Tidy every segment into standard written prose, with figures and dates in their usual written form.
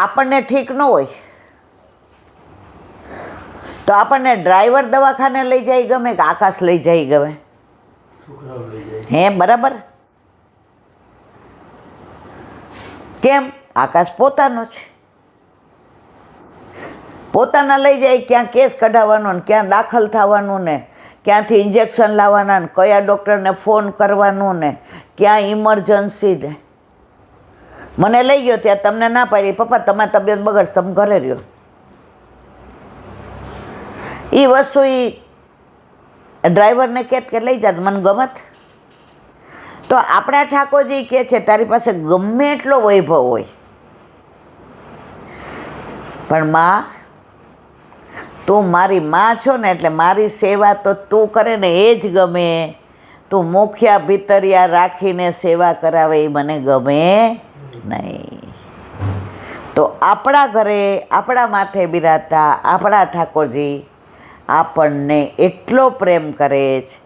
આપણને ઠીક ન હોય તો આપણને ડ્રાઈવર દવાખાને લઈ જાય ગમે કે આકાશ લઈ જાય ગમે? હે, બરાબર. કેમ? આકાશ પોતાનો છે, પોતાના લઈ જાય. ક્યાં કેસ કઢાવવાનો ને ક્યાં દાખલ થવાનું ને ક્યાંથી ઇન્જેક્શન લાવવાના ને કયા ડૉક્ટરને ફોન કરવાનું ને ક્યાં ઇમરજન્સી ને. મને લઈ ગયો ત્યારે તમને ના પાડી, પપ્પા તમારી તબિયત બગડશે, તમે ઘરે રહ્યો. એ વસ્તુ એ ડ્રાઈવરને કહેત કે લઈ જાત, મને ગમત. તો આપણા ઠાકોરજી કહે છે તારી પાસે ગમે એટલો વૈભવ હોય, પણ માં, તું મારી માં છો ને, એટલે મારી સેવા તો તું કરે ને એ જ ગમે. તું મુખ્યા ભીતરિયા રાખીને સેવા કરાવે એ મને ગમે નહીં. તો આપણા ઘરે આપણા માથે બિરાજતા આપણા ઠાકોરજી આપણને એટલો પ્રેમ કરે છે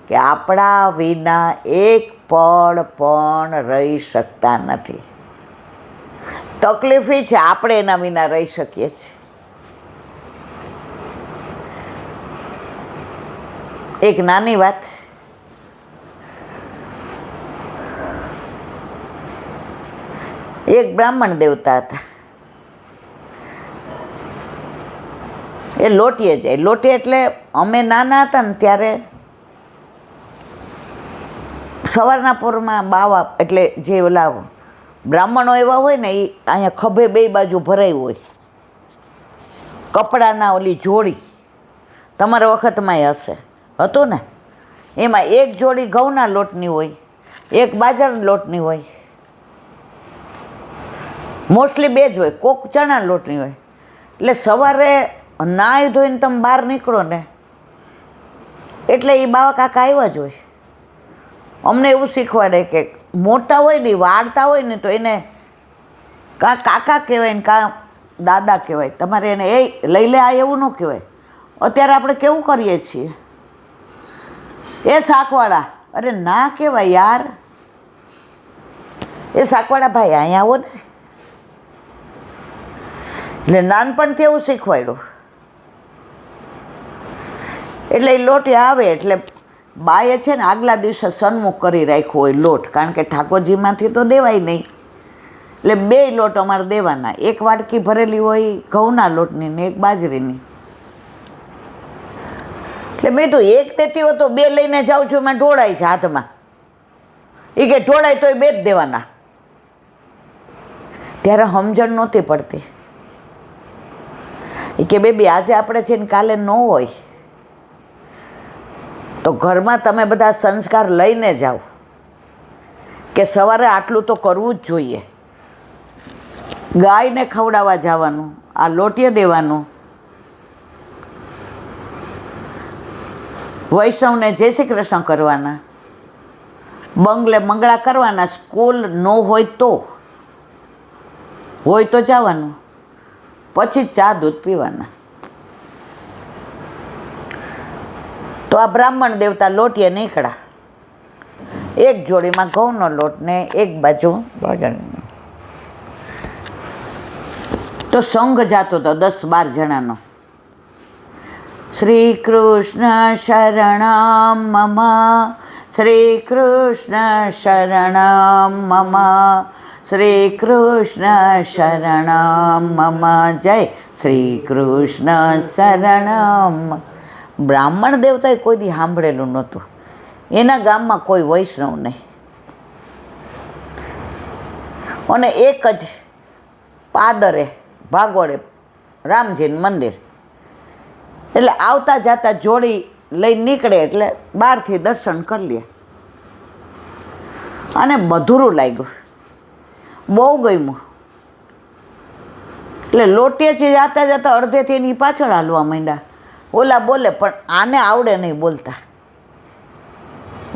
કે આપણા વિના એક પળ પણ રહી શકતા નથી. તકલીફ એ છે આપણે એના વિના રહી શકીએ છીએ. એક નાની વાત, એક બ્રાહ્મણ દેવતા હતા. એ લોટીએ જાય. લોટી એટલે અમે નાના હતા ને ત્યારે સવારના પોરમાં બાવા એટલે જે ઓલા બ્રાહ્મણો એવા હોય ને એ અહીંયા ખભે બે બાજુ ભરાઈ હોય, કપડાના ઓલી જોડી, તમારા વખતમાંય હશે, હતું ને, એમાં એક જોડી ઘઉંના લોટની હોય, એક બાજરાના લોટની હોય, મોસ્ટલી બે જ હોય, કોક ચણા લોટની હોય. એટલે સવારે નાહી ધોઈને તમે બહાર નીકળો ને એટલે એ બાવા કાકા આવ્યા જ હોય. અમને એવું શીખવાડે કે મોટા હોય ને વાળતા હોય ને તો એને કાં કાકા કહેવાય ને કાં દાદા કહેવાય. તમારે એને એ લઈ લે આ એવું ન કહેવાય. અત્યારે આપણે કેવું કરીએ છીએ, એ શાકવાળા, અરે ના કહેવાય યાર, એ શાકવાળા ભાઈ અહીંયા આવો ને. એટલે નાનપણથી એવું શીખવાડ્યું. એટલે એ લોટ આવે એટલે બાએ છે ને આગલા દિવસે સન્મુખ કરી રાખ્યો હોય લોટ, કારણ કે ઠાકોરજીમાંથી તો દેવાય નહીં. એટલે બે લોટ અમારે દેવાના, એક વાટકી ભરેલી હોય ઘઉંના લોટની ને એક બાજરીની. એટલે મેં તો એક દેતી હોય તો બે લઈને જાઉં છું, એમાં ઢોળાય છે હાથમાં. એ કે ઢોળાય તો એ બે જ દેવાના. ત્યારે સમજણ નહોતી પડતી. એ કે બેબી આજે આપણે છે ને કાલે ન હોય, તો ઘરમાં તમે બધા સંસ્કાર લઈને જાઓ કે સવારે આટલું તો કરવું જ જોઈએ. ગાયને ખવડાવવા જવાનું, આ લોટીએ દેવાનું, વૈષ્ણવને જય શ્રી કૃષ્ણ કરવાના, બંગલે મંગળા કરવાના, સ્કૂલ ન હોય તો જવાનું, પછી ચા દૂધ પીવાના. તો આ બ્રાહ્મણ દેવતા લોટીએ નીકળ્યા, એક જોડીમાં ઘઉંનો લોટ ને એક બાજુ બાજરાનો. તો સંઘ જાતો હતો 10-12 જણાનો. શ્રી કૃષ્ણ શરણમ મમ, શ્રી કૃષ્ણ શરણમ મમ, શ્રી કૃષ્ણ શરણમ મમ, જય શ્રી કૃષ્ણ શરણમ. બ્રાહ્મણ દેવતાએ કોઈ દી સાંભળેલું નહોતું. એના ગામમાં કોઈ વૈષ્ણવ નહીં, અને એક જ પાદરે ભાગોળે રામજીનું મંદિર. એટલે આવતા જતા જોડી લઈ નીકળે એટલે બહારથી દર્શન કરી લે. અને મધુરું લાગ્યું, બહુ ગમ્યું. એટલે લોટીએથી જતા જતા અડધેથી એની પાછળ હાલવા માંડ્યા. ઓલા બોલે પણ આને આવડે નહીં બોલતા,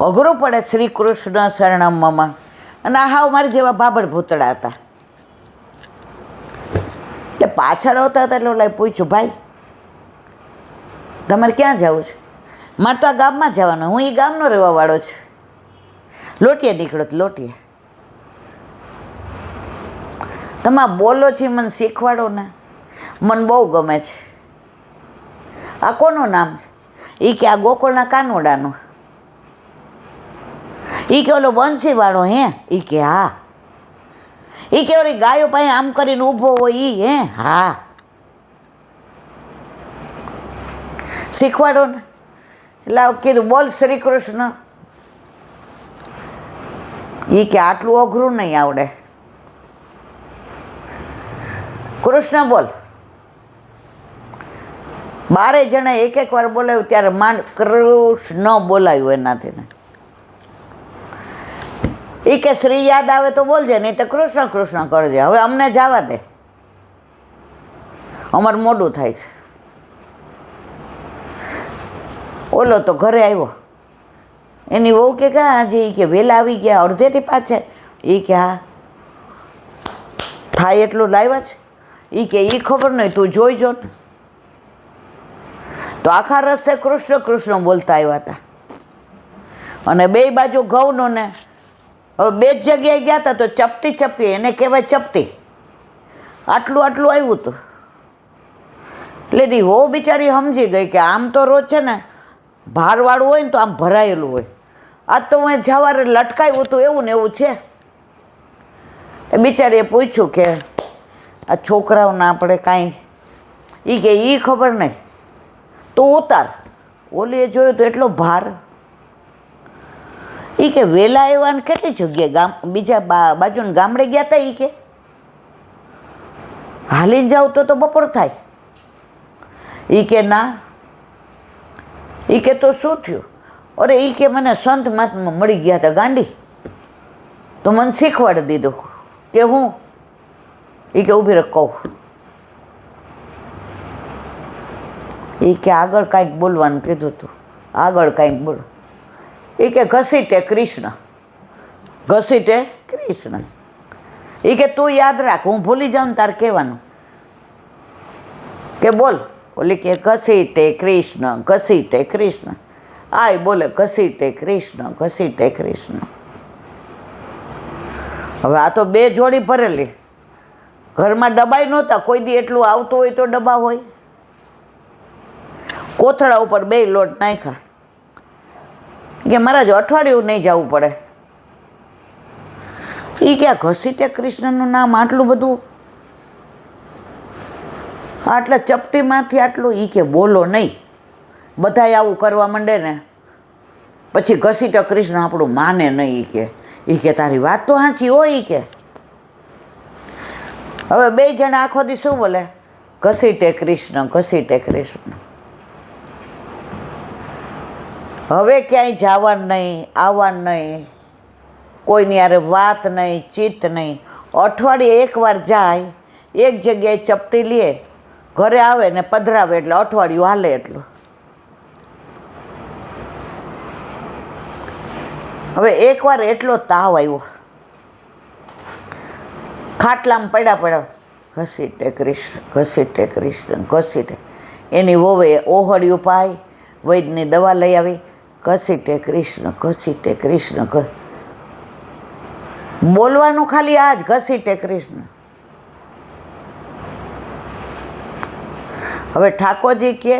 અઘરું પડે શ્રી કૃષ્ણ શરણમ મમ. અને આ હાવ મારી જેવા ભાભર ભૂતળા હતા. એટલે પાછળ આવતા હતા એટલે ઓલા પૂછ્યું, ભાઈ તમારે ક્યાં જવું છે? મારે તો આ ગામમાં જવાનું, હું એ ગામનો રહેવાવાળો છું. લોટીએ નીકળો તો લોટીએ. તમે બોલો છો મને શીખવાડો ને, મને બહુ ગમે છે. આ કોનું નામ છે? એ કે આ ગોકુળના કાનોડાનું. એ કે ઓલો બંસીવાળો હે? એ કે હા. એ કે ઓલી ગાયો પાસે આમ કરીને ઊભો હોય એ હે? હા. શીખવાડો ને. એટલે કીધું બોલ શ્રી કૃષ્ણ. એ કે આટલું અઘરું નહીં આવડે. કૃષ્ણ બોલ. 12 જણા એક વાર બોલાવ્યું ત્યારે માંડ કૃષ્ણ બોલાયું એનાથી ને. એ કે શ્રી યાદ આવે તો બોલજે, નહીં તો કૃષ્ણ કૃષ્ણ કરજે. હવે અમને જવા દે, અમારું મોડું થાય છે. ઓલો તો ઘરે આવ્યો, એની વહુ કે આજે એ કે વહેલા આવી ગયા અડધેથી પાછા. એ કે હા થાય એટલું લાવ્યા છે. એ કે એ ખબર નહીં, તું જોઈજો ને. તો આખા રસ્તે કૃષ્ણ કૃષ્ણ બોલતા આવ્યા હતા. અને બે બાજુ ઘઉંનો ને. હવે 2 જગ્યાએ ગયા હતા તો ચપટી ચપટી, એને કહેવાય ચપટી, આટલું આટલું આવ્યું હતું. એટલે એની વહુ બિચારી સમજી ગઈ કે આમ તો રોજ છે ને ભારવાળું હોય ને તો આમ ભરાયેલું હોય, આજ તો મેં જવારે લટકાયું હતું એવું ને એવું છે. એ બિચારીએ પૂછ્યું કે આ છોકરાઓને આપણે કાંઈ, એ કે એ ખબર નહીં, તું ઉતાર. ઓલીએ જોયું તો એટલો ભાર. એ કે વહેલા આવ્યા ને કેટલી જગ્યાએ બીજા બાજુને ગામડે ગયા હતા. એ કે હાલીને જાવ તો બપોર થાય. એ કે ના. એ કે તો શું થયું? અરે એ કે મને સંત મહાત્મા મળી ગયા હતા ગાંડી, તો મને શીખવાડી દીધું. કે હું? એ કે ઊભી રખ કહું. એ કે આગળ કાંઈક બોલવાનું કીધું હતું, આગળ કાંઈક બોલો. એ કે ઘસીટે કૃષ્ણ, ઘસીટે કૃષ્ણ. એ કે તું યાદ રાખ, હું ભૂલી જાઉં તાર કહેવાનું. કે બોલ. ઓલી કે ઘસીટે કૃષ્ણ, ઘસીટે કૃષ્ણ. આય બોલે ઘસીટે કૃષ્ણ, ઘસીટે કૃષ્ણ. હવે આ તો 2 જોડી ભરેલી, ઘરમાં ડબ્બાઈ નહોતા. કોઈ દી એટલું આવતું હોય તો ડબ્બા હોય. કોથળા ઉપર 2 લોટ નાખ્યા. કે મારા જ અઠવાડિયું નહીં જવું પડે. એ કે ઘસીટે કૃષ્ણનું નામ આટલું બધું, આટલા ચપટીમાંથી આટલું. એ કે બોલો નહીં, બધાય આવું કરવા માંડે ને પછી ઘસીટે કૃષ્ણ આપણું માને નહીં. એ કે તારી વાત તો સાચી હોય. એ કે હવે 2 જણા આખો દી શું બોલે? ઘસીટે કૃષ્ણ, ઘસીટે કૃષ્ણ. હવે ક્યાંય જવાનું નહીં, આવવાનું નહીં, કોઈની યારે વાત નહીં, ચિત્ત નહીં. અઠવાડિયે 1 વાર જાય, એક જગ્યાએ ચપટી લે, ઘરે આવે ને પધરાવે એટલે અઠવાડિયું હાલે એટલું. હવે 1 વાર એટલો તાવ આવ્યો, ખાટલામાં પડ્યા, ઘસીટે કૃષ્ણ, ઘસીટે કૃષ્ણ, ઘસીટે. એની વહુએ ઓહળિયું પાઈ, વૈદ્યની દવા લઈ આવી. ઘસીટે કૃષ્ણ, ઘસીટે કૃષ્ણ. બોલવાનું ખાલી આ જ ઘસીટે કૃષ્ણ. હવે ઠાકોરજી કે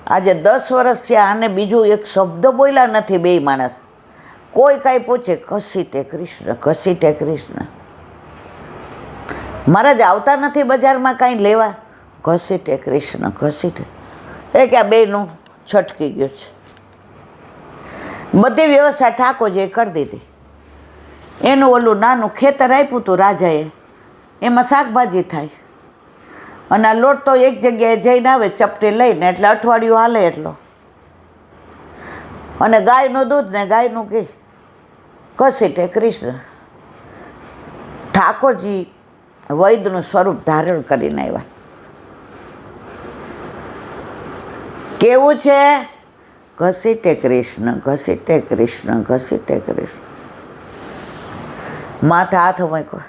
આજે 10 વર્ષ થયા, આને બીજું એક શબ્દ બોલ્યા નથી. 2 માણસ કોઈ કાંઈ પૂછે ઘસીટે કૃષ્ણ, ઘસીટે કૃષ્ણ. મહારાજ આવતા નથી બજારમાં કાંઈ લેવા, ઘસીટે કૃષ્ણ, ઘસીટે. એ કે આ 2નું છટકી ગયું છે. બધી વ્યવસ્થા ઠાકોરજીએ કરી દીધી. એનું ઓલું નાનું ખેતર આપ્યું હતું રાજાએ, એમાં શાકભાજી થાય. અને આ લોટ તો એક જગ્યાએ જઈને આવે ચપટી લઈને, એટલે અઠવાડિયું હાલે એટલો. અને ગાયનું દૂધ ને ગાયનું ઘી, ઘસીટે કૃષ્ણ. ઠાકોરજી વૈદ્યનું સ્વરૂપ ધારણ કરીને આવ્યા. કેવું છે? ઘસીટે કૃષ્ણ, ઘસીટે કૃષ્ણ, ઘસીટે કૃષ્ણ. માથે હાથ મૂક્યો.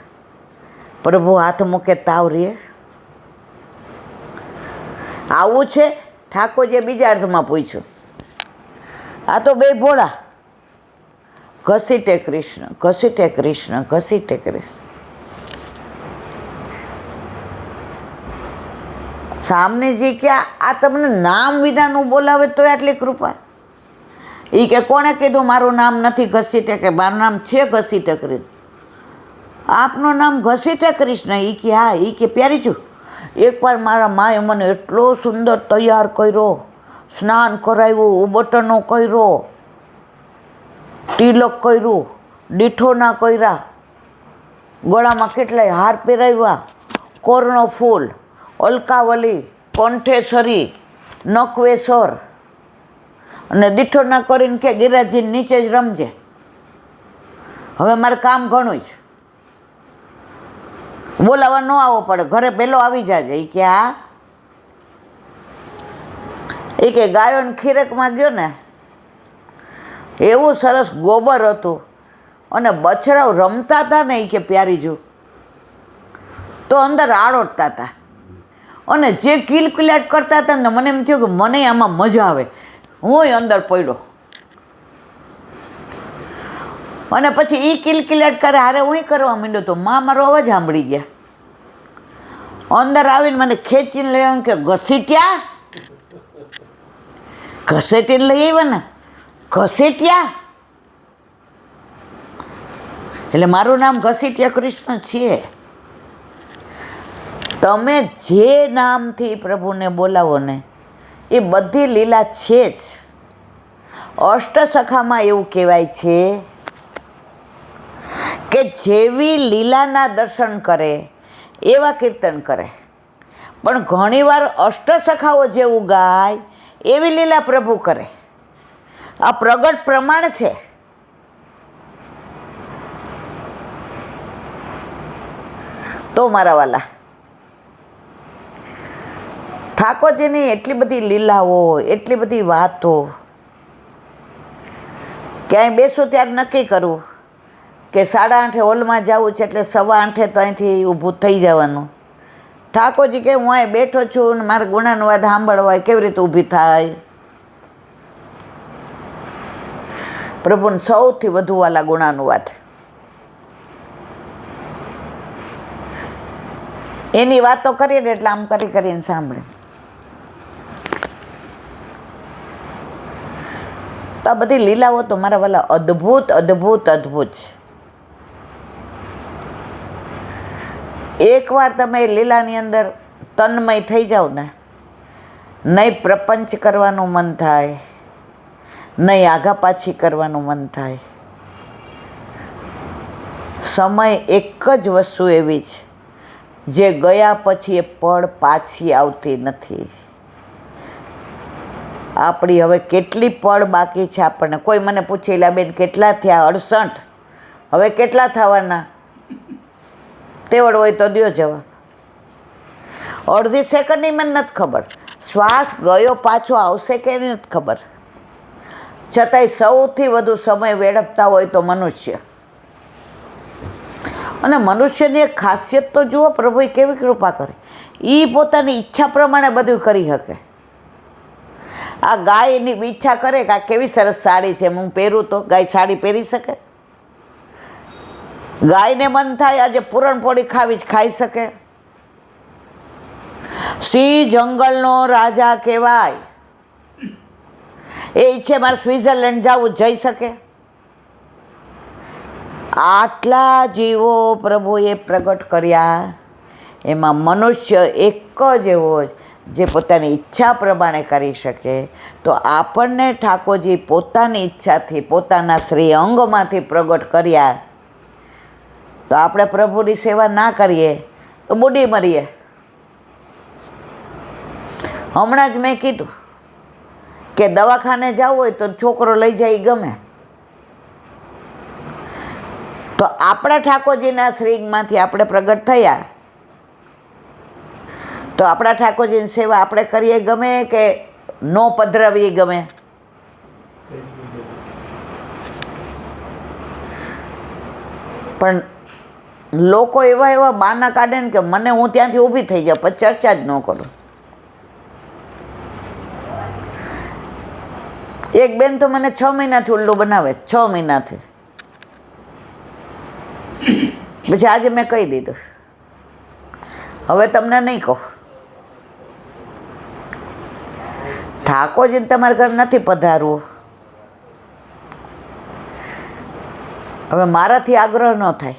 પ્રભુ હાથ મૂકે તાવ રે. આવું છે? ઠાકોરજીએ બીજા અર્થમાં પૂછ્યું. આ તો 2 ભોળા. ઘસીટે કૃષ્ણ, ઘસીટે કૃષ્ણ, ઘસીટે કૃષ્ણ. સામનેજી કે આ તમને નામ વિનાનું બોલાવે તોય આટલી કૃપા. એ કે કોણે કીધું મારું નામ નથી ઘસીટે? કે મારું નામ છે ઘસીટે કૃષ્ણ. આપનું નામ ઘસીટે કૃષ્ણ? એ કે હા. એ કે પ્યારીચું, એકવાર મારા માએ મને એટલો સુંદર તૈયાર કર્યો, સ્નાન કરાવ્યું, ઉબટનો કર્યો, તિલક કર્યું, દીઠોના કર્યા, ગળામાં કેટલાય હાર પહેરાવ્યા, કોરણો ફૂલ, અલકાવલી, કંઠેસરી, નકવેસર, અને દીઠોના કરીને કે ગિરાજી નીચે જ રમજે, હવે મારે કામ ઘણું જ, બોલાવા ન આવવો પડે, ઘરે પહેલો આવી જાજે. એ કે હા. એ કે ગાયોને ખીરકમાં ગયો ને, એવું સરસ ગોબર હતું અને બછડાઓ રમતા હતા ને, એ કે પ્યારીજુ તો અંદર આળોટતા હતા અને જે કિલકિલાટ કરતા હતા ને, મને એમ થયું કે મને આમાં મજા આવે, હું અંદર પડ્યો. અને પછી એ કિલકિલાટ કરે હારે હું કરવા માંડ્યો તો મારો અવાજ સાંભળી ગયા. અંદર આવીને મને ખેંચીને લઈ આવ્યા કે ઘસીટ્યા, ઘસેટીને લઈ આવ્યા ને, ઘસીટ્યા. એટલે મારું નામ ઘસીટ્યા કૃષ્ણ છે. તમે જે નામથી પ્રભુને બોલાવો ને, એ બધી લીલા છે જ. અષ્ટસખામાં એવું કહેવાય છે કે જેવી લીલાના દર્શન કરે એવા કીર્તન કરે. પણ ઘણીવાર અષ્ટસખાઓ જેવું ગાય એવી લીલા પ્રભુ કરે. આ પ્રગટ પ્રમાણ છે. તો મારા વાલા, ઠાકોરજીની એટલી બધી લીલાઓ, એટલી બધી વાતો. ક્યાંય બેસું ત્યારે નક્કી કરવું કે 8:30 હોલમાં જવું છે, એટલે 8:15 તો અહીંથી ઊભું થઈ જવાનું. ઠાકોરજી કે હું અહીં બેઠો છું ને મારે ગુણાનુવાદ સાંભળવા કેવી રીતે ઊભી થાય? પ્રભુને સૌથી વધુ વાલા ગુણાનુવાદ. એની વાતો કરીએ ને એટલે આમ કરીને સાંભળે. તો આ બધી લીલાઓ તો મારા વાલા અદ્ભુત અદ્ભુત અદ્ભુત છે. એકવાર તમે લીલાની અંદર તન્મય થઈ જાઓ ને, નહીં પ્રપંચ કરવાનું મન થાય, નહીં આગા પાછી કરવાનું મન થાય. સમય એક જ વસ્તુ એવી છે જે ગયા પછી એ પળ પાછી આવતી નથી. આપણી હવે કેટલી પળ બાકી છે આપણને. કોઈ મને પૂછે લા બેન કેટલા થયા? 68. હવે કેટલા થવાના? તેવડ હોય તો દ્યો જવાબ. અડધી સેકન્ડની મને નથી ખબર, શ્વાસ ગયો પાછો આવશે કે નથી ખબર. છતાંય સૌથી વધુ સમય વેડફતા હોય તો મનુષ્ય. અને મનુષ્યની એક ખાસિયત તો જુઓ, પ્રભુએ કેવી કૃપા કરે. એ પોતાની ઈચ્છા પ્રમાણે બધું કરી શકે. આ ગાય એની ઈચ્છા કરે કે આ કેવી સરસ સાડી છે, હું પહેરું તો ગાય સાડી પહેરી શકે? ગાયને મન થાય આજે પૂરણપોળી ખાવી જ ખાઈ શકે. સિંહ જંગલનો રાજા કહેવાય. એ ઈચ્છે મારે સ્વિટ્ઝરલેન્ડ જવું, જઈ શકે. આટલા જીવો પ્રભુએ પ્રગટ કર્યા, એમાં મનુષ્ય એક જ એવો જે પોતાની ઈચ્છા પ્રમાણે કરી શકે. તો આપણને ઠાકોરજી પોતાની ઈચ્છાથી પોતાના શ્રી અંગમાંથી પ્રગટ કર્યા, તો આપણે પ્રભુની સેવા ના કરીએ તો બુડી મરીએ. હમણાં જ મેં કીધું કે દવાખાને જવું હોય તો છોકરો લઈ જાય ગમે. તો આપણા ઠાકોરજીના શ્રીમાંથી આપણે પ્રગટ થયા, તો આપણા ઠાકોરજીની સેવા આપણે કરીએ ગમે કે ન પધરાવીએ ગમે? પણ લોકો એવા બહાના કાઢે ને કે મને હું ત્યાંથી ઊભી થઈ જાઉં, પણ ચર્ચા જ ન કરું. એક બેન તો મને 6 મહિનાથી ઉલ્લું બનાવે, 6 મહિનાથી. પછી આજે મેં કહી દીધું, હવે તમને નહીં કહું. ઠાકોરજીને તમારા ઘર નથી પધારવું. હવે મારાથી આગ્રહ ન થાય.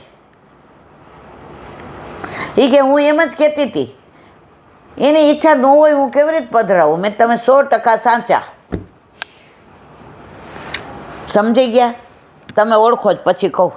એ કે હું એમ જ કહેતી હતી, એની ઈચ્છા ન હોય હું કેવી રીતે પધરાવું. મેં તમે 100% સાચા. સમજી ગયા? તમે ઓળખો જ પછી કહું.